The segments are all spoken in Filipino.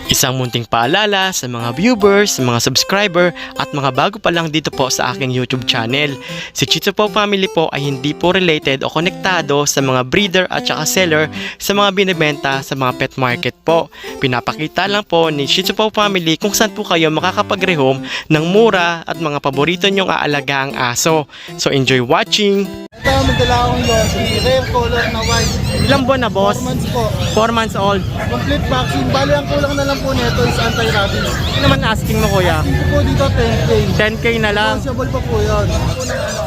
Isang munting paalala sa mga viewers, mga subscriber at mga bago pa lang dito po sa aking YouTube channel. Si Chitsu Pau Family po ay hindi po related o konektado sa mga breeder at saka seller sa mga binibenta sa mga pet market po. Pinapakita lang po ni Chitsu Pau Family kung saan po kayo makakapag-rehome ng mura at mga paborito nyong aalagaang aso. So enjoy watching! Ito, magdala akong Lossie. Rare color na white. Ilang buwan na, boss? 4 months po. 4 months old. Complete vaccine. Bali, ang kulang na lang po nito is anti-rabies. Ano naman asking mo, kuya? Dito po dito 10K. 10K na lang. Negotiable pa po yun. Ito na ano,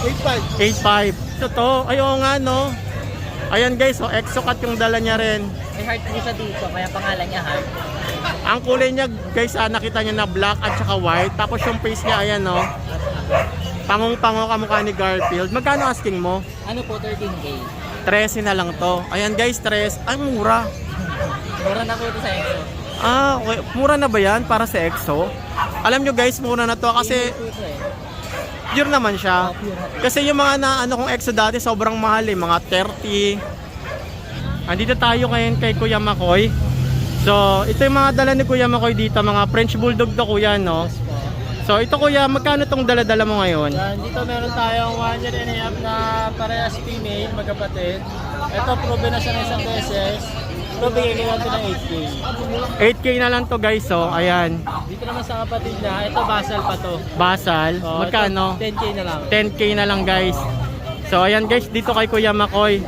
8.5. 8.5. Ito, ayaw nga, no? Ayan guys, so Exocat yung dala niya rin. May heart po siya dito, kaya pangalan niya Heart. Ang kulay niya guys, nakita niyo na black at saka white. Tapos yung face niya, ayan, no? Pangong-pango kamukha ni Garfield. Magkano asking mo? Ano po, 13K. 13 na lang to. Ayan guys, 3. Ay, mura. Mura na po ito sa EXO. Ah, okay. Mura na ba yan para sa Exo? Alam nyo guys, mura na to kasi Pure po ito eh. pure naman siya. Pure. Kasi yung mga ano kong Exo dati sobrang mahal eh, mga 30. Andito tayo ngayon kay Kuya Makoy. So, ito yung mga dala ni Kuya Makoy dito, mga French Bulldog to kuya, no? Yes po. So, ito kuya, magkano tong dala-dala mo ngayon? Yan, dito meron tayong 1 year and a half na parehas female, magkapatid. Ito, proven na siya ng isang beses. Ito, bigay ko natin ng 8K. 8K na lang to guys, so, ayan. Dito naman sa kapatid niya, ito basal pa to. Basal, Oh, magkano? ito, 10K na lang. 10K na lang guys. So, ayan guys, dito kay Kuya Makoy.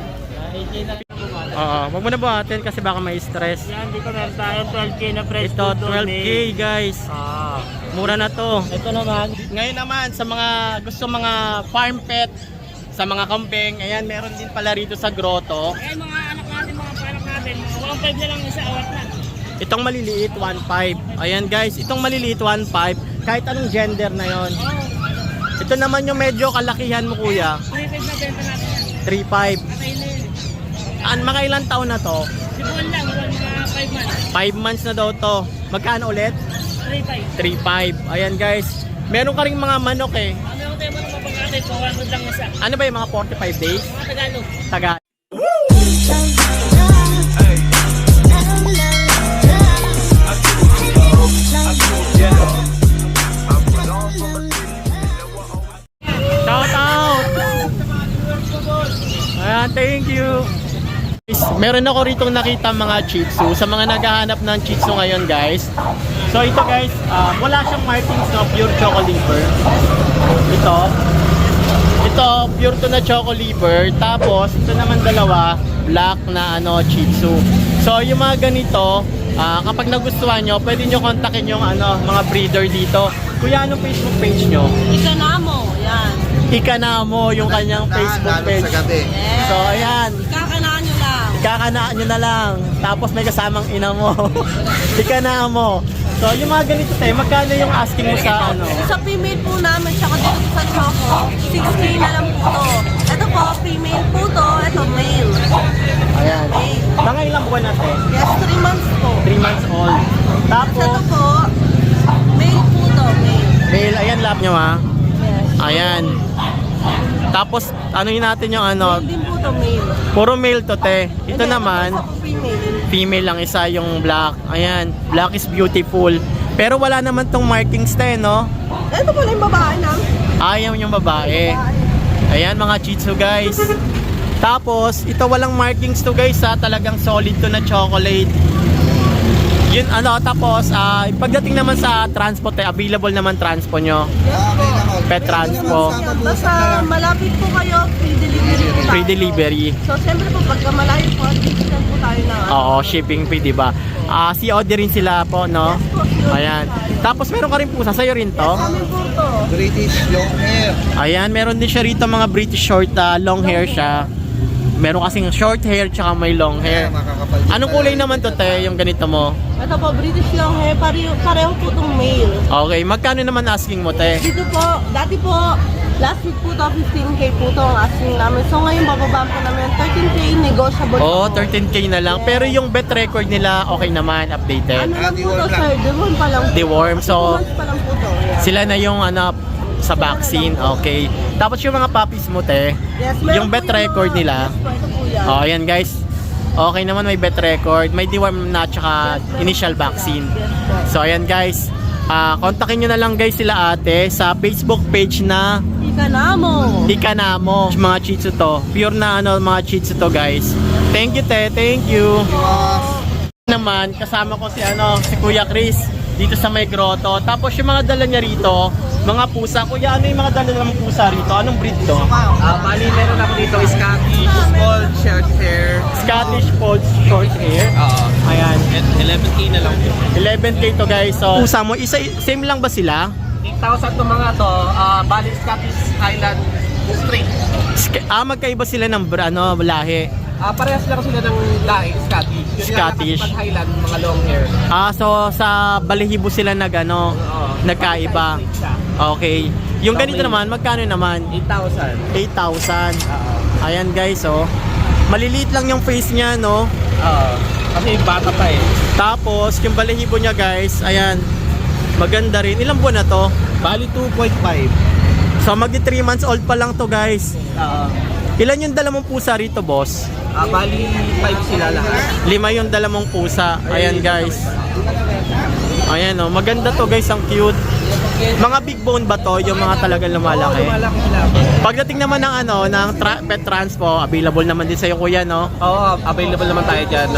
8K na lang po muna. Oo, wag mo na buhatin kasi baka may stress. Yan, dito meron tayong 12K na fresh Ito, bulldog 12K male. guys. Mura na to. Ito naman, Ngayon naman, sa mga gusto mga farm pet, sa mga kambing, ayan, meron din pala rito sa grotto. Eh, mga anak natin, mga panak natin, mga 1.5 na lang isa, awat na. Itong maliliit, 1.5. Ayan guys, itong maliliit, 1.5. Kahit anong gender na yon. Ito naman yung medyo kalakihan mo kuya, 3.5 na benta natin yan. 3.5. Patay na yun. Mga ilang taon na to? Sibuan lang, mga 5 months. 5 months na daw to. Magkano ulit? 3.5. 3.5. Ayan guys. Meron ka ring mga manok eh. Ano yung tema ng mga natin, 200 lang isa. Ano ba yung mga 45 days? Mga Tagalog. Taga. Shout out! Ayan, thank you. Meron ako rito nakita mga Shih Tzu. Sa mga naghahanap ng Shih Tzu ngayon guys. So ito guys, wala siyang markings na pure choco liver. Ito pure to na choco liver. Tapos ito naman dalawa, black na Shih Tzu. So yung mga ganito, kapag nagustuhan nyo, pwede nyo kontakin yung mga breeder dito. Kuya, anong Facebook page nyo? Isa na mo, yan. Ikanamo yung kanyang Facebook page. Yes. So ayan, Kakanaan nyo lang. kakanaan nyo na lang. Tapos may kasamang ina mo. Ikanamo. So yung mga ganito tayo, magkano yung asking mo sa Sa female po namin, tsaka dito sa choco, 6K na lang po to. Ito po, female po to. Ito, male. Ayan. Mga ilang buwan na to? Yes, 3 months po. 3 months old. Ito Tapos, po, male po to, male. male, ayan lap nyo ha. Yes. Ayan. Tapos, anuhin natin yung Male din po to, male. puro male to te. Ito naman, Ito po, female. female lang isa yung black. Ayan, black is beautiful. Pero wala naman tong markings te, no? Ito po na yung babae namin. Ayaw yung babae. Ayan mga Shih Tzu guys. Tapos, ito walang markings to guys ha. Talagang solid to na chocolate. Yun tapos, pagdating naman sa transport, available naman transpo nyo. Pet transpo. Basta malapit po kayo, free delivery po tayo. Free delivery. So, siyempre po, pagka malayo po, discount po tayo na. Oo, shipping fee, diba? COD rin sila po, no? Ayan. Tapos meron ka rin pusa, sa'yo rin to? Kami po to. British long hair. Ayan, meron din siya rito mga British short, long hair siya. Meron kasing short hair tsaka may long hair. Anong kulay naman to, te, yung ganito mo? Ito po, British long hair, pareho po itong male. Okay, magkano naman asking mo, te? Dito po, dati po, last week po to, 15K po to ang asking namin. So ngayon, bababa po namin 13K, negotiable Oh, po. 13K na lang. Pero yung bet record nila, okay naman, updated. Ano lang po to, sir? Deworm pa lang po. Deworm, so 2 months pa lang po to. Yeah. sila na yung sa vaccine, okay. Tapos yung mga puppies mo, te, Yes, meron yung po bet record mga- nila. Yes po, ito po yan. Oh, ayan guys. Okay naman, may vet record, may deworm na tsaka initial vaccine. So ayan guys, kontakin nyo na lang guys sila ate sa Facebook page na Ikanamo. Ikanamo. Mga Shih Tzu to. Pure na mga Shih Tzu to guys. Thank you te, thank you. Naman, kasama ko si Kuya Chris dito sa may grotto. Tapos yung mga dala niya rito, mga pusa. Kuya, ano yung mga dala ng pusa rito? Anong breed to? Bali, meron ako dito Scottish Fold Short Hair. Scottish Fold Short Hair. Ayan. 11K na lang. 11K to guys. So, pusa mo, same lang ba sila? 8,000 to mga to. Bali, Scottish Highland Straight. Magkaiba sila ng lahi. Parehas lang sila ng lahi, Scottish. Scottish. Pag Highland, mga long hair. So sa balahibo sila nagkaiba. Okay. Yung ganito naman, magkano naman? 8,000. 8,000. Ayan guys, maliliit lang yung face niya, no? Kasi bata pa eh. Tapos, yung balahibo niya guys, ayan, maganda rin. Ilang buwan na to? Bali, 2.5. So, magdi 3 months old pa lang to guys. Ilan yung dala mong pusa rito, boss? Bali, 5 sila lahat. 5 yung dala mong pusa. Ayan guys. Ayan maganda to guys, ang cute. Mga big bone ba to? Yung mga talagang lumalaki? Lumalaki sila. Pagdating naman ng pet transpo, available naman din sa'yo kuya, no? Oo, available naman tayo dyan.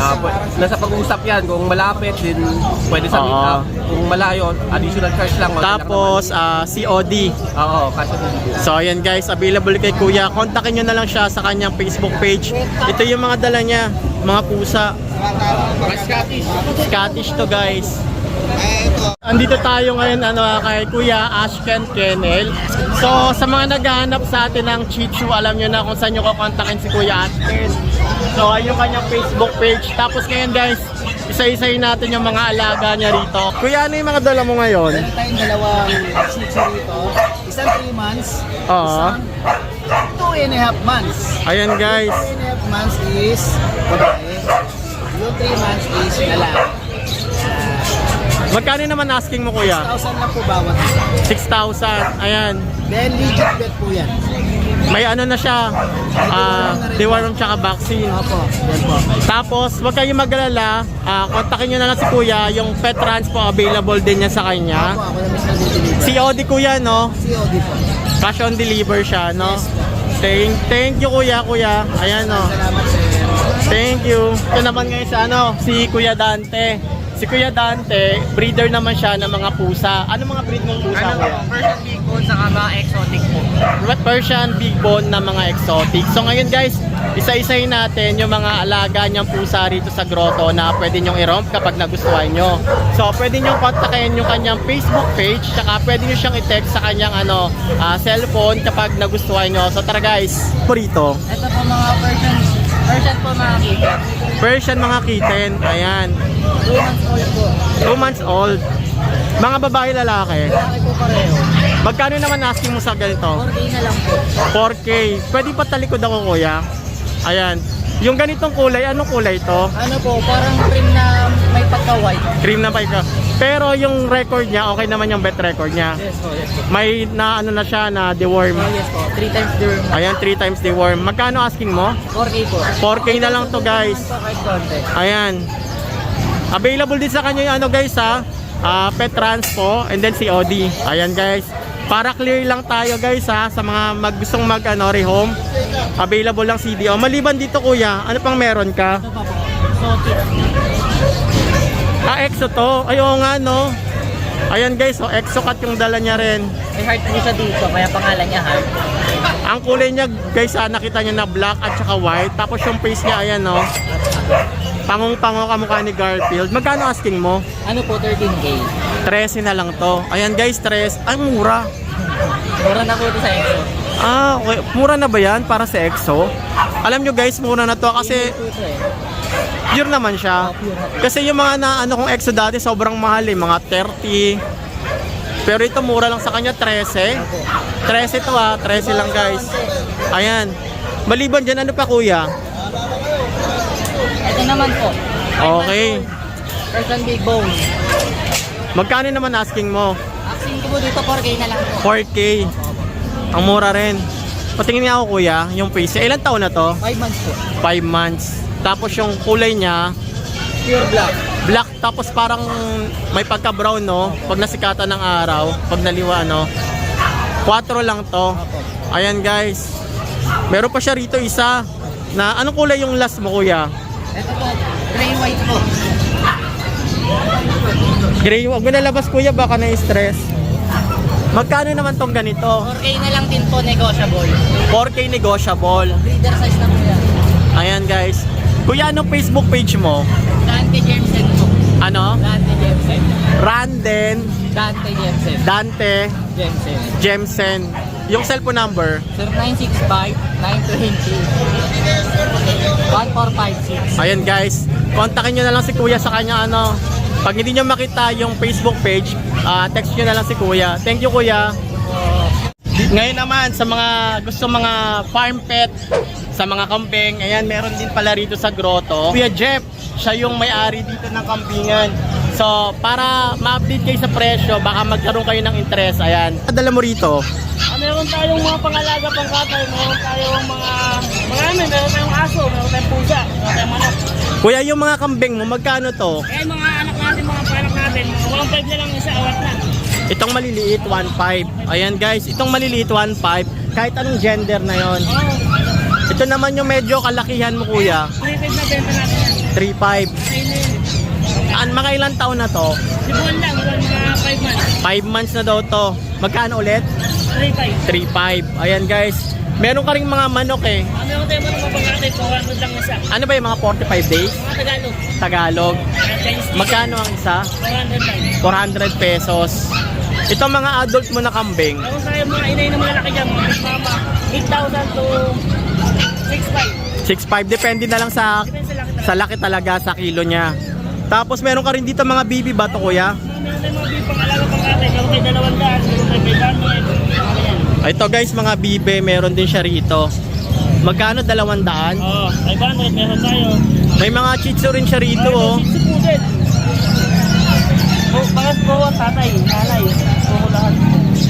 Nasa pag-uusap yan. Kung malapit, din pwede sa meet up. Kung malayo, additional charge lang. Tapos, COD. Oo, kasi hindi. So, ayan guys, available kay kuya. Kontakin nyo na lang siya sa kanyang Facebook page. Ito yung mga dala niya, mga pusa. Mga Scottish. Scottish to guys. Andito tayo ngayon kay Kuya Ashken Kennel. So sa mga naghahanap sa atin ng Shih Tzu, alam nyo na kung saan nyo kukontakin si Kuya Ashken. So ayun yung kanyang Facebook page. Tapos ngayon guys, isa-isayin natin yung mga alaga niya rito. Kuya, ano yung mga dala mo ngayon? Meron tayong dalawang Shih Tzu rito. Isang 3 months. Oo. Isang 2.5 months. Ayan guys. 2.5 months is babae. Yung 3 months is lalaki. Magkano naman asking mo kuya? 6,000 lang po bawat. 6,000. Ayan. Then legit bet po yan. May na siya. Deworm tsaka vaccine. Opo, yan po. Tapos, wag kayong mag-alala, kontakin nyo na lang si Kuya, yung pet transpo available din niya sa kanya. Opo, ako na mismo deliver. COD Kuya, no? COD po. Cash on deliver siya, no? Yes po. Thank you Kuya. Ayan, no? Salamat sa inyo. Thank you. Ito naman ngayon sa si Kuya Dante. Si Kuya Dante, breeder naman siya ng mga pusa. Ano mga breed ng pusa, Kuya? Persian Big Bone saka mga exotic po. Persian Big Bone na mga exotic. So ngayon guys, isa-isahin natin yung mga alaga niyang pusa rito sa grotto na pwede nyong i-romp kapag nagustuhan nyo. So pwede nyong kontakin yung kanyang Facebook page, saka pwede nyo siyang i-text sa kanyang cellphone kapag nagustuhan nyo. So tara guys, rito. Ito po mga Persian po mga kitten. Persian mga kitten, ayan. 2 months old po. 2 months old. Mga babae lalaki. Lalaki po pareho. Magkano naman asking mo sa ganito? 4K na lang po. 4K. Pwede pa talikod ako kuya. Ayan. Yung ganitong kulay, anong kulay to? Ano po, parang cream na may pagka-white. Cream na pa ikaw. Pero yung record niya, okay naman yung vet record niya. Yes po, yes po. May na na siya na deworm. Oh, yes po, 3 times the Ayan, 3 times deworm. Magkano asking mo? 4K po. 4K na lang to guys. So, kahit konti. Ayan. Available din sa kanya yung guys pet transpo and then COD. Ayan guys. Para clear lang tayo guys sa mga gustong rehome. Available lang CDO. Maliban dito kuya, ano pang meron ka? Ito pa po, exotic. Exo to. Ayaw nga no. Ayan guys, Exocat yung dala niya rin. May heart po siya dito, kaya pangalan niya Heart. Ang kulay niya guys, nakita niyo na black at saka white. Tapos yung face niya ayan no. Pangong-pango kamukha ni Garfield. Magkano asking mo? Ano po, 13K. 13 na lang to. Ayan guys, 3. Ay, mura. Mura na po ito sa Exo. Okay. Mura na ba yan para sa Exo? Alam nyo guys, mura na to kasi Hindi po ito eh. pure naman siya. Kasi yung mga kong Exo dati sobrang mahal mga 30. Pero ito mura lang sa kanya, 13. 13 to 13 lang guys. Ayan. Maliban dyan, ano pa kuya? Ito naman po. Okay. Persian Big Bone. Magkano naman asking mo? Asking ko po dito, 4K na lang po. 4K. Ang mura rin. Patingin nga ako kuya, yung face. Ilan taon na to? 5 months po. 5 months. Tapos yung kulay niya, Pure black. black, tapos parang may pagka-brown, no? Pag nasikatan ng araw, pag naliwa, no? 4 lang to. Ayan guys. Meron pa siya rito isa na anong kulay yung last mo, kuya? Ito po, gray white po. Gray, wag mo nalabas kuya, baka na-stress. Magkano naman tong ganito? 4K na lang din po, negotiable. 4K negotiable. Breeder size na po yan. Ayan guys. Kuya, anong Facebook page mo? Dante Jensen po. Ano? Dante Jensen. Randen Dante Jensen. Dante Jensen. Jemsen. Yung cellphone number? 0965-920-1456. Ayan guys. Kontakin nyo na lang si kuya sa kanya ano. Pag hindi nyo makita yung Facebook page, text nyo na lang si kuya. Thank you kuya. Ngayon naman sa mga gusto mga farm pet, sa mga kambing, ayan meron din pala rito sa grotto. Kuya Jeff, siya yung may-ari dito ng kambingan. So para ma-update kayo sa presyo, baka magkaroon kayo ng interest. Ayan. Dala mo rito. Meron tayong mga pangalaga pangkatay, meron tayong meron tayong aso, meron tayong pusa, meron tayong manok. Kuya, yung mga kambing mo, magkano to? Eh mga anak natin, mga panak natin, mga 1.5 na lang isa, awat na. Itong maliliit, 1.5. Ayan guys, itong maliliit, 1.5. Kahit anong gender na yon. Oh, Ito naman yung medyo kalakihan mo kuya, 3.5 na benta natin yan. 3.5. Mga ilang taon na to? Si Bon lang, mga 5 months. 5 months na daw to. Magkano ulit? 3.5. 3.5. Ayan guys. Meron ka ring mga manok eh. Meron tayong mga pangkatay, 200 lang isa. Ano ba yung mga 45 days? Mga Tagalog. Tagalog. Chinese tea, Magkano ang isa? 400 lang. 400 pesos. Ito mga adult mo na kambing. Meron tayong mga inay na malaki dyan, mga mama, 8,000 to 6.5. 6.5. Depende na lang sa Depende sa laki talaga. sa laki talaga sa kilo niya. Tapos meron ka rin dito mga bibi ba to kuya? Meron tayong mga bibang alaga pangkatay, meron tayo 200, meron tayo 500, yan. Ito guys, mga bibe, meron din siya rito. Magkano? 200? Oo, 500 meron tayo. May mga chitsu rin siya rito oh. Shih Tzu Poodle. Oh, bakit po tatay, nanay, po lahat.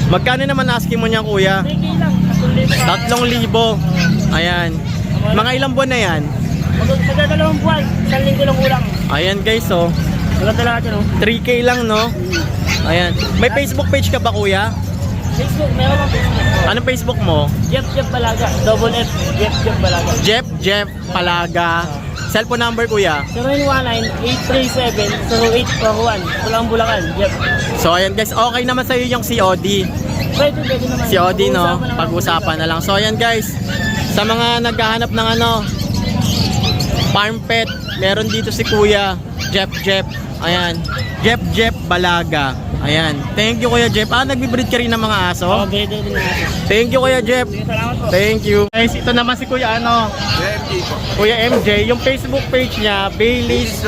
Magkano naman asking mo niya kuya? 3K lang, 3,000. Ayan. Mga ilang buwan na yan? Magdadalawang buwan, 1 linggo lang ulang. Ayan guys oh. Maganda lahat yun, oh. 3K lang no? Ayan. May Facebook page ka ba kuya? Facebook, meron ang Facebook. Anong Facebook mo? Jeff Balaga, double F, Jeff Balaga. Jeff Palaga. Cellphone number kuya? 0919-837-0841, Bulacan, Jeff. So ayan guys, okay naman sa'yo yung COD. Pwede naman. COD no? Pag-uusapan naman. Pag-usapan na lang. So ayan guys, sa mga naghahanap ng farm pet, meron dito si kuya Jeff. Ayan. Jeff Balaga. Ayan. Thank you kuya Jeff. Nagbi-breed ka rin ng mga aso? Oo, pwede din natin. Thank you kuya Jeff. Sige, salamat po. Thank you. Guys, ito naman si kuya Kuya MJ, yung Facebook page niya, Bailey's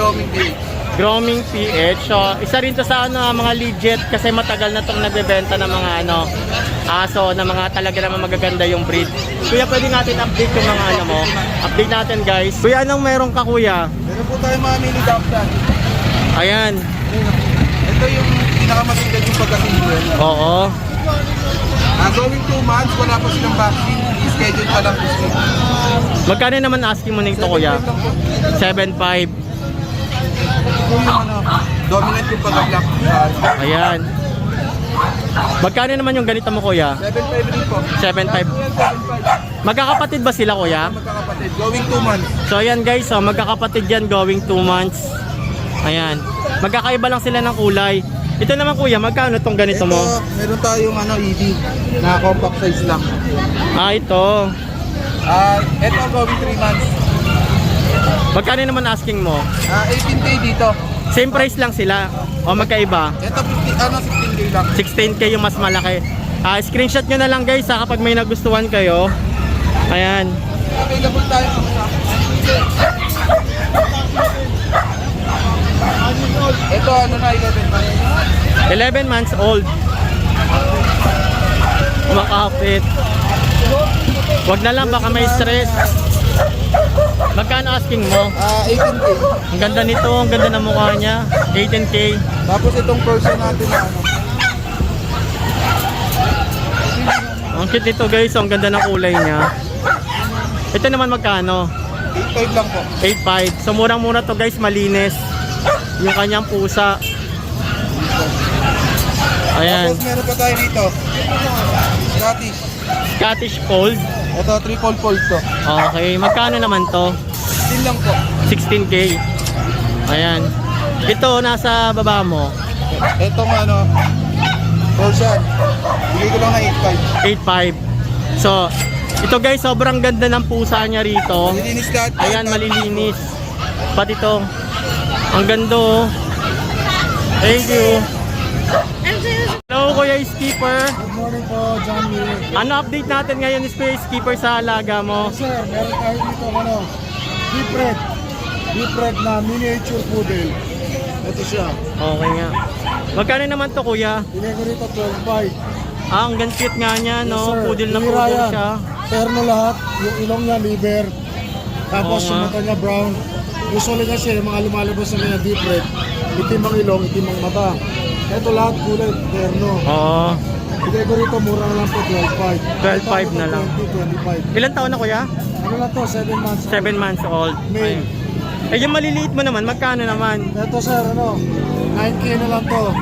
Grooming PH. So, isa rin to sa mga legit kasi matagal na tong nagbebenta ng mga aso na mga talaga naman magaganda yung breed. Kuya, pwede natin update yung mga mo. Update natin guys. Kuya, anong meron ka kuya? Meron po tayo mga mini dapdan. Ayan. Ito yung pinakamaganda yung pagkasinduan. Oo. Going 2 months, wala pa silang vaccine. I-schedule pa lang po sila. Magkano naman asking mo nito kuya? 7.5. Yung dominant yung pagka-black. Ayan. Magkano naman yung ganito mo kuya? 7.5 rin po. 7.5. 7.5. Magkakapatid ba sila kuya? Magkakapatid. Going 2 months. So ayan guys, magkakapatid yan going 2 months. Ayan. Magkakaiba lang sila ng kulay. Ito naman kuya, magkano tong ganito mo? Meron tayong EV na compact size lang. Ito. Ito going 3 months. Magkano naman asking mo? 18K dito. Same price lang sila o magkaiba? Ito 16K lang. 16K yung mas malaki. Screenshot nyo na lang guys kapag may nagustuhan kayo. Ayan. Available tayo sa ito na 11 months. 11 months old. Makapit. Wag na lang baka may stress. Magkano asking mo? 18K. Ang ganda nito, ang ganda ng mukha niya. 18K. Tapos itong person natin na Ang cute nito guys, ang ganda ng kulay niya. Ito naman magkano? 8.5 lang po. 8.5. So murang-mura to guys, malinis. Yung kanyang pusa. Ayan, Tapos meron pa tayo dito. Scottish. Scottish Fold. Ito, triple fold to. Okay, magkano naman to? 10 lang po. 16K. Ayan. Ito, nasa baba mo. Itong ano, Persian. Bigay ko lang na 8.5. 8.5. So, ito guys, sobrang ganda ng pusa niya rito. Nilinis lahat. Ayan, malilinis. Pati ito. Ang ganda oh. Thank you. Hello, Kuya Skipper. Good morning po, John Lee. Ano update natin ngayon ni Kuya Skipper sa alaga mo? Sir, meron tayo dito ano, deep red na miniature poodle. Ito siya. Okay nga. Magkano naman to kuya? Bigay ko rito 12.5. Ah, ang cute nga niya, no? Yes, sir. Poodle na Hira poodle yan. siya. Terno lahat. Yung ilong niya, liver. Tapos Oo yung nga. mata niya, brown. Usually kasi yung mga lumalabas na kanya deep red. Itim ang ilong, itim ang mata. Ito lahat kulay, terno. Oo. Bigay ko rito, mura na lang po, 12.5. 12.5 na lang. 20, 25. Ilan taon na kuya? Ano na to, 7 months. 7 months old. Male. Eh, yung maliliit mo naman, magkano naman? Ito sir, ano, 9K na lang to.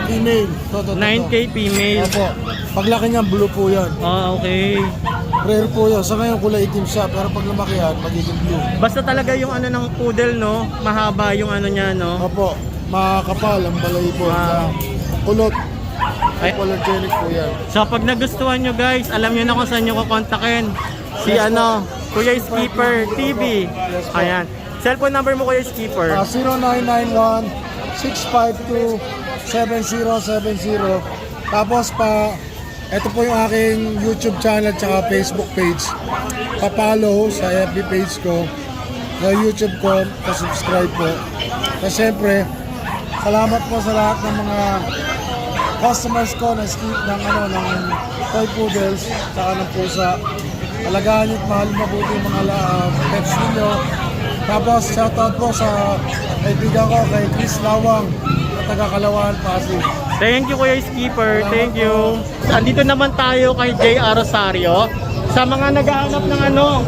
Female. To. 9K female. Opo. Paglaki niya, blue po yan. Ah, okay. Rare po yan. Sa ngayon, kulay itim siya. Pero pag lumaki yan, magiging blue. Basta talaga yung ano ng poodle, no? Mahaba yung ano niya, no? Opo. Makakapal ang balay po. Ah. Kulot. Ay. Hypoallergenic po yan. So, pag nagustuhan nyo guys, alam nyo na kung saan nyo kukontakin. Si ano, Kuya Skipper TV. Yes po. Ayan. Cellphone number mo Kuya Skipper. 0991-652-7070. Tapos ito po yung aking YouTube channel at Facebook page. Pa-follow sa FB page ko, sa YouTube ko, pa-subscribe po. At syempre, salamat po sa lahat ng mga customers ko na skip ng toy poodles saka ng pusa. Alagaan niyo at mahal mabuti yung mga pets ninyo. Tapos shoutout po sa kaibigan ko kay Chris Lawang na taga Kalawaan, Pasig. Thank you Kuya Skipper, thank you. Andito naman tayo kay J.R. Rosario. Sa mga naghahanap ng ano,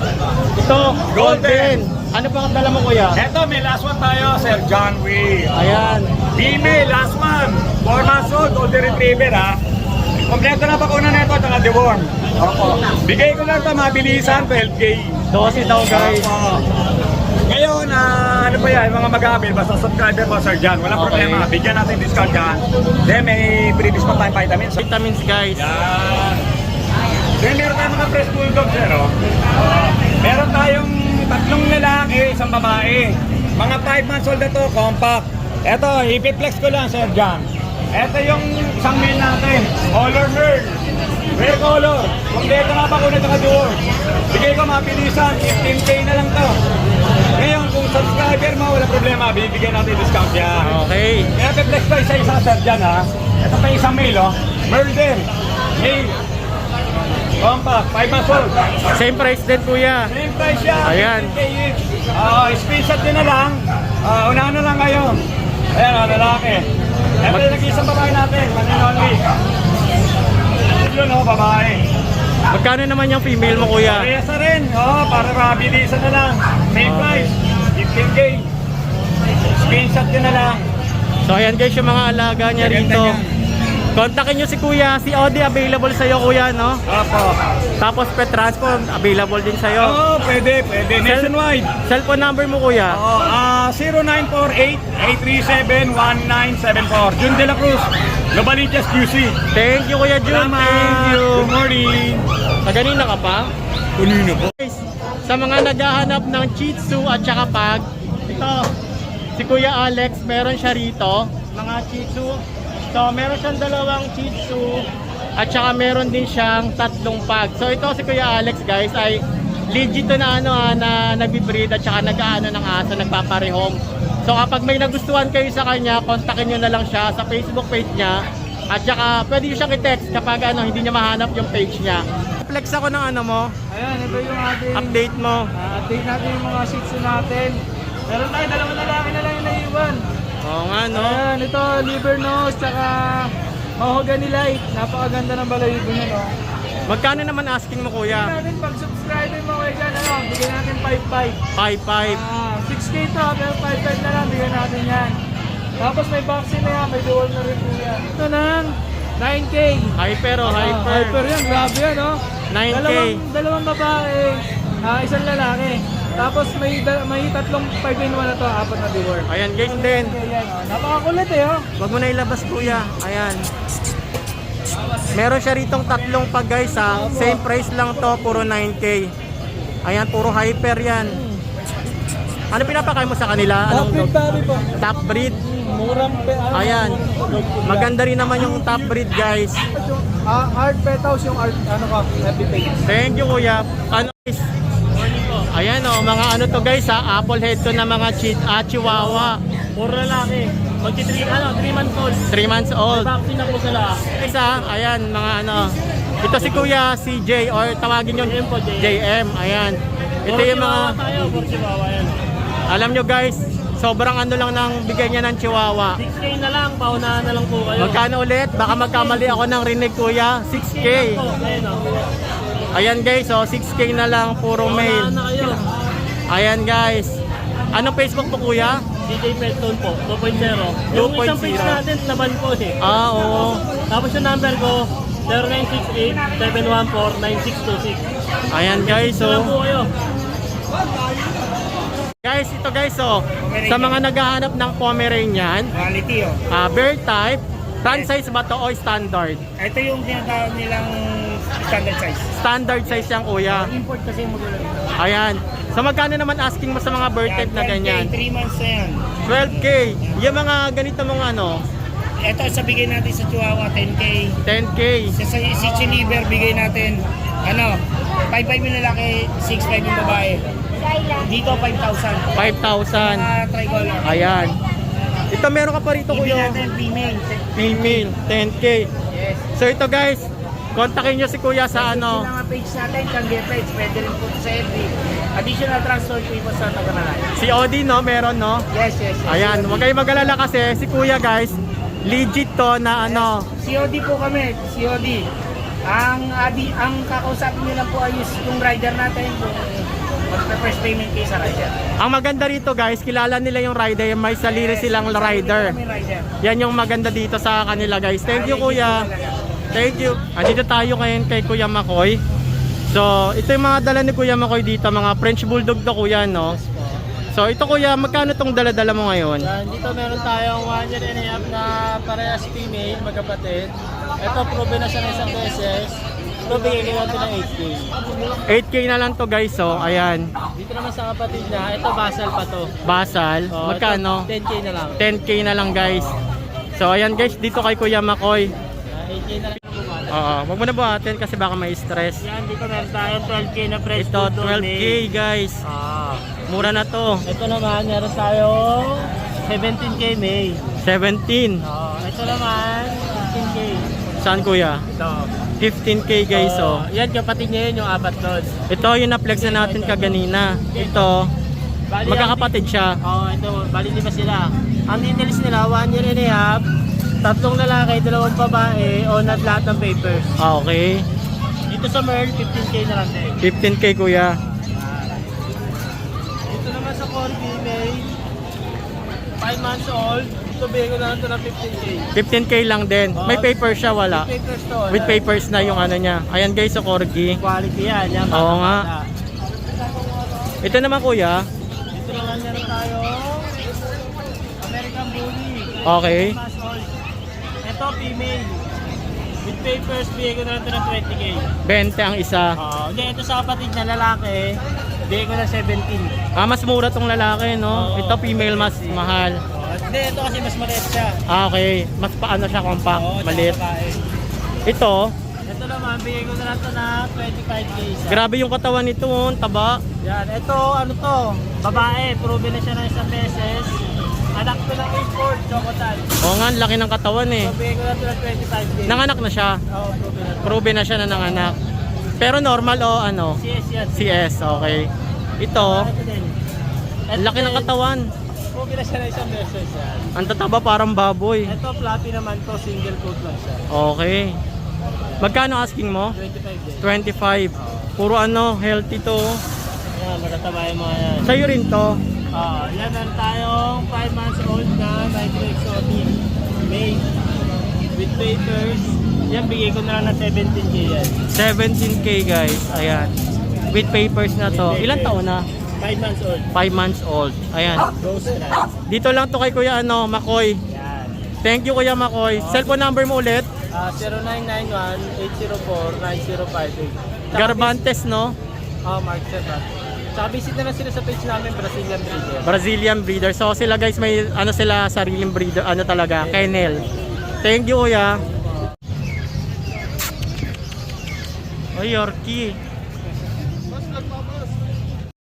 ito, golden. Ano pa ang dala mo Kuya? Eto, may last one tayo, Sir John Wee. Ayan. Female, last one. 4 months old, golden retriever ha. Kompleto na bakuna na ito, at saka deworm. Opo. Bigay ko lang ito, mabilisan, 12K. 12 daw guys. Ngayon, ano pa yan, mga mag-aabil, basta subscriber mo, Sir John, walang Okay. problema. Bigyan natin discount yan. Then may previous pa tayong vitamins. Vitamins guys. Yan. Then meron tayong mga fresh bulldog, sir. Meron tayong 3 lalaki, 1 babae. Mga 5 months old na to, compact. Eto, ipiplex ko lang, Sir John. Eto yung isang male natin, color nerd. Rare color. Kompleto na bakuna at duo. Bigay ko mabilisan, 15K na lang to. Ngayon, kung subscriber mo, wala problema, bibigyan natin discount yan. Okay. Kaya piplex pa isa-isa, Sir John ha. Ito pa isang male, oh. Merlin. Male. Compact, 5 months old. Same price din kuya. Same price siya. Ayan. 15K each. Screenshot nyo na lang. Unahan na lang kayo. Ayan, lalaki. Ito yung nag-iisang babae natin, one and only. Yun, babae. Magkano naman yung female mo kuya? Parehas na rin. Para mabilisan na lang. Same price. 15K. Screenshot nyo na lang. So ayan guys yung mga alaga niya Maganda rito. yan. Kontakin nyo si kuya. Si Odi available sa'yo kuya, no? Opo. Tapos pet transport available din sa'yo. Pwede. Nationwide. Cellphone number mo kuya? 0948-837-1974. Jun De La Cruz, Novaliches QC. Thank you kuya Jun. Salamat. Thank you. Good morning. Kaganina ka pa? Kanino po? Guys, sa mga naghahanap ng Shih Tzu at saka Pug, ito, si Kuya Alex, meron siya rito, mga Shih Tzu. So, meron siyang 2 Shih Tzu at saka meron din siyang 3 Pug. So, ito si Kuya Alex, guys, ay legit to na na nagbi-breed at saka nag-aano ng aso, nagpaparehome. So, kapag may nagustuhan kayo sa kanya, kontakin nyo na lang siya sa Facebook page niya. At saka, pwede nyo siyang i-text kapag hindi niya mahanap yung page niya. Flex ako ng ano mo, Ayan, ito yung ating update mo. update natin yung mga Shih Tzu natin. Meron tayo 2 lalaki na lang yung naiwan. Oo nga, no? Ayan, ito liver nose, tsaka mahogany light. Napakaganda ng balayibo niya, no? Magkano naman asking mo kuya? natin pag subscriber mo kayo dyan, ano, bigyan natin 5-5. 5.5. 6K to, pero 5-5 na lang, bigyan natin yan. Tapos may vaccine na yan, may dual na rin po yan. Ito nang 9K. Hyper o hyper. Hyper yan, grabe yan, no? 9K. Dalawang babae, isang lalaki. Tapos may tatlong 5-in-1 na to, 4 na dework. Ayan guys din. Ayan, napakakulit eh, oh. Wag mo na ilabas kuya. Ayan. Meron siya ritong tatlong pag guys ha. Same price lang to, puro 9K. Ayan, puro hyper yan. Ano pinapakain mo sa kanila? Anong dog? Baby po. Top breed. Murang Ayan. Maganda rin naman yung top breed guys. Art Pet House yung art, ano ka, happy page. Thank you kuya. Ano guys? Ayan o, mga ano to guys ha. Apple head to na mga chihuahua. Puro lalaki. Magti 3 months old. 3 months old. Vaccine na po sila. Isa, ayan, mga ano. Ito si Kuya CJ or tawagin yung JM po, JM. Ayan. Ito yung mga, tayo, puro chihuahua yan. alam nyo guys, sobrang ano lang nang bigay niya ng Chihuahua. 6K na lang, paunahan na lang po kayo. Magkano ulit? Baka magkamali ako ng rinig kuya. 6K. Ayun o. Ayan guys, oh, 6K na lang, puro Paunahan mail. na kayo. Ayan guys. Anong Facebook po kuya? DJ Petton po, 2.0. Yung 2.0. isang page natin, laban po eh. Ah, oo. Tapos yung number ko, 0968-714-9626. Ayan guys, Ito lang oh. po kayo. Guys, ito guys, oh. Sa mga naghahanap ng Pomeranian, Quality oh. bear type, franchise ba to o standard? Ito yung tinatawag nilang standard size. Standard size yan kuya. Import kasi mo doon. Ayan. So magkano naman asking mo sa mga bear type na ganyan? 3 months na yan. 12K. Yung mga ganito mong ano, Ito sa bigay natin sa Chihuahua 10K. 10K. Si Chiliber bigay natin 5.5 yung lalaki, 6.5 yung babae. Dito 5,000. 5,000. Tricolor. Ayan. Ito meron ka pa rito Bibili kuya. natin female. Female, 10K. Yes. So ito guys, kontakin nyo si kuya sa ano. Ang page natin, Changi Page, pwede rin po sa FB. Additional transport fee po sa Taganalan. Si Odi no, meron no? Yes. Ayan, huwag kayong mag-alala kasi si kuya guys, legit to na ano. COD po kami, COD. Ang kakausapin nyo lang po ay yung rider natin, yung mag-first payment kayo sa rider. Ang maganda rito guys, kilala nila yung rider, may sarili silang rider. Kami rider. Yan yung maganda dito sa kanila guys. Thank you kuya. Thank you. Andito tayo ngayon kay Kuya Makoy. So, ito yung mga dala ni Kuya Makoy dito, mga French Bulldog to kuya, no? So, ito kuya, magkano tong dala-dala mo ngayon? Yan, dito meron tayong 1 year and a half na parehas female, magkapatid. Ito, proven na siya ng isang beses. Ito, bigay natin ng 8K. 8K na lang to guys, so, ayan. Dito naman sa kapatid niya, ito basal pa to. Basal, Oh, magkano? ito, 10K na lang. 10K na lang guys. So, ayan guys, dito kay Kuya Makoy. 8K na lang ang bumala. Oo, wag mo na buhatin kasi baka may stress. Yan, dito meron tayong 12K na fresh Ito, food 12K guys. Mura na to. Ito naman, meron tayong 17K May. 17. Ito naman, 15K. Saan kuya? Ito. 15K guys, oh. Yan, kapatid niya yun, yung apat doon. Ito yung na-flex na natin kaganina. Ito, magkakapatid siya. Ito, bali di ba sila? Ang details nila, 1 year and a half, 3 lalaki, 2 babae, on at lahat ng papers. Okay. Dito sa Merl, 15K na lang din. 15K kuya. Dito naman sa Corby, May, 5 months old, ito bigay ko na lang ito ng 15K. 15K lang din. May papers siya, wala. Papers to. With papers na yung ano niya. Ayan guys, so Corgi. Quality yan. Yan, Oo nga. bata. Ito naman kuya. Dito naman meron tayo American Bully. Okay. 5 months old. Ito, female. With papers, bigay ko na lang ito ng 20K. 20 ang isa. Hindi, ito sa kapatid niya lalaki, bigay ko na 17. Mas mura tong lalaki, no? Oo. Ito female, mas mahal. Hindi, ito kasi mas maliit siya. Okay. Mas paano siya, compact, Oo, maliit. tsaka babae. Ito, Ito naman, bigay ko na lang ito na 25K isa. grabe yung katawan nito, oh, taba. Yan, ito, ano to, babae, proven na siya ng isang beses. Anak ko ng import, Chocotan. Oo nga, ang laki ng katawan eh. So, bigay ko na ito ng 25K. Nanganak na siya. Oo, proven na. Proven na siya na nanganak. Pero normal o ano? CS yan. CS, okay. Ito, Ito din. ang laki ng katawan. Proven na siya ng isang beses yan. Ang tataba parang baboy. Ito, fluffy naman to, single coat lang siya. Okay. Magkano asking mo? 25 din. 25. Puro ano, healthy to. Ayan, matataba yung mga yan. Sa'yo rin to. Yan meron tayong 5 months old na micro exotic male with papers. Yan, bigay ko na lang ng 17K yan. 17K guys. Ayan. With papers na to. Ilan taon na? 5 months old. 5 months old. Ayan. Rose stripe. Dito lang to kay Kuya Makoy. Yan. Thank you Kuya Makoy. Cellphone number mo ulit? 0991-804-9058. Garbantes, no? Mark Sebat. Tsaka visit na lang sila sa page namin, Brazilian Breeder. Brazilian breeder. So sila guys may ano sila sariling breeder, ano talaga, kennel. Thank you Kuya. Oy, Yorkie.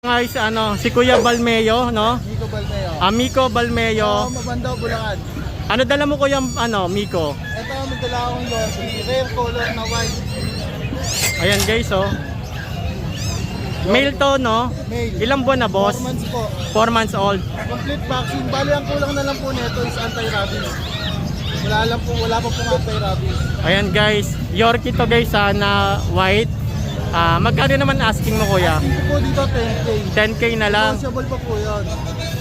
Guys, ano, si Kuya Balmeo, no? Nico Balmeo. Amico Balmeo. Mabandaw, Bulacan. Ano dala mo Kuya, ano, Miko? Ito, magdala akong Yorkie. Rare color na white. Ayan guys, oh. Male to, no? Male. Ilang buwan na, boss? 4 months po. 4 months old. Complete vaccine. Bali, ang kulang na lang po nito is anti-rabies. Wala pa pong anti-rabies. Ayan guys, Yorkie to guys, na white. Magkano naman asking mo Kuya? Dito po dito 10K. 10K na lang. Negotiable pa po yun.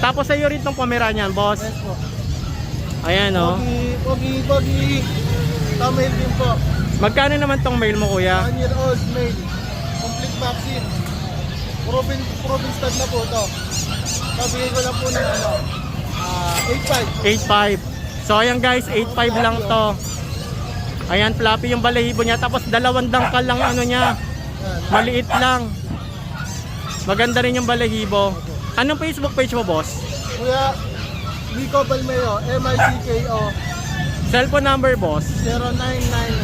Tapos sa'yo rin tong Pomeranian, boss. Yes po. Ayan, oh. Pogi. Male din po. Magkano naman tong male mo, Kuya? 1 year old male. Complete vaccine. Proven stud na po ito. Pabigay ko lang po ng 8.5. 8.5. So, ayan guys, 8.5 lang to. Ayan, floppy yung balahibo niya. Tapos, 2 dangkal lang ano niya. Maliit lang. Maganda rin yung balahibo. Anong Facebook page mo, boss? Kuya, Nico Balmeo, MICKO, Cellphone number, boss?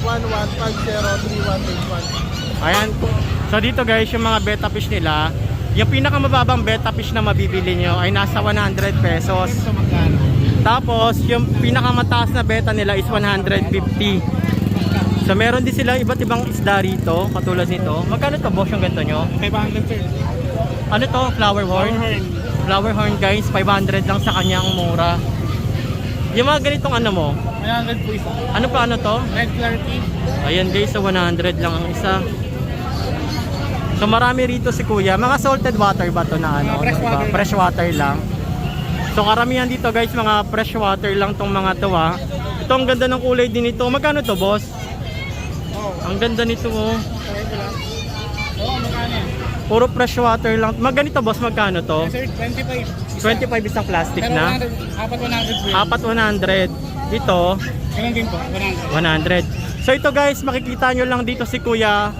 099115038181. Ayan. So dito guys, yung mga betta fish nila, yung pinakamababang betta fish na mabibili nyo ay nasa 100 pesos. Tapos, yung pinakamataas na betta nila is 150. So meron din sila iba't ibang isda rito, katulad nito. Magkano to, boss, yung ganito nyo? 500 sir. Ano to? Flower horn? Flower horn guys, 500 lang sa kanyang mura. Yung mga ganitong ano mo? 100 po isa. Ano pa ano to? Red clarity. Ayan guys, so 100 lang ang isa. So marami rito si Kuya. Mga salted water ba to na ano? Fresh water. Fresh water lang. So karamihan dito guys, mga fresh water lang tong mga to ha. Ito ang ganda ng kulay din ito. Magkano to, boss? Ang ganda nito oh. Magkano yan? Puro fresh water lang. Ganito boss, magkano to? Sir, 25. 25 isang plastic Pero na. 100 po. Apat 100. Ito, Ganun din po, 100. 100. So ito guys, makikita nyo lang dito si Kuya.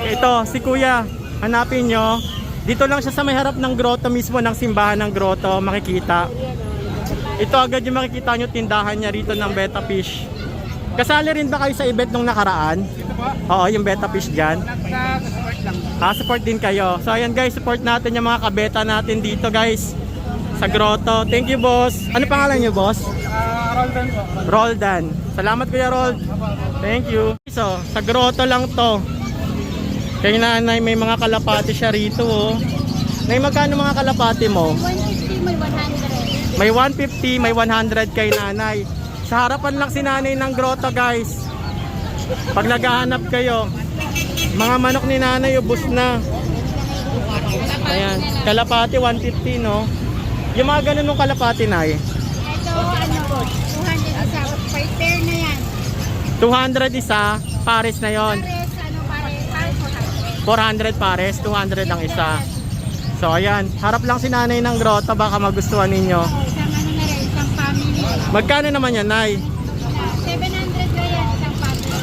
Ito, si Kuya. Hanapin nyo. Dito lang siya sa may harap ng grotto mismo, ng simbahan ng grotto. Makikita. Ito agad yung makikita nyo tindahan niya rito ng betta fish. Kasali rin ba kayo sa event nung nakaraan? Ito po, Oo, yung betta fish dyan. support lang. Support din kayo. So ayan guys, support natin yung mga kabeta natin dito guys. Sa grotto. Thank you boss. Ano pangalan niyo boss? Roldan po. Roldan. Salamat Kuya Rold. Thank you. So, sa grotto lang to. Kay nanay may mga kalapati siya rito oh. Nay, magkano mga kalapati mo? 150, may 100. May 150, may 100 kay nanay. Sa harapan lang si nanay ng grotto guys. Pag naghahanap kayo, mga manok ni nanay ubos na. Ayan, kalapati 150 no. Yung mga ganun ng kalapati nay. Ito, 200 isa. Per pair na yan. 200 isa, pares na yon. Pares, 400 400. pares, 200 ang isa. So ayan, harap lang si nanay ng grotto, baka magustuhan ninyo. Isang ano na rin, isang family. Magkano naman yan, nay? 700 na yan, isang family.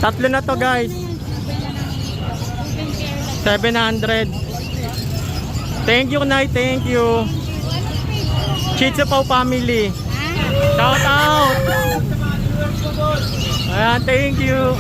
Tatlo na to guys. 700. Thank you, nay, thank you. Chitsu Pau family. Shout out. Ayan, thank you.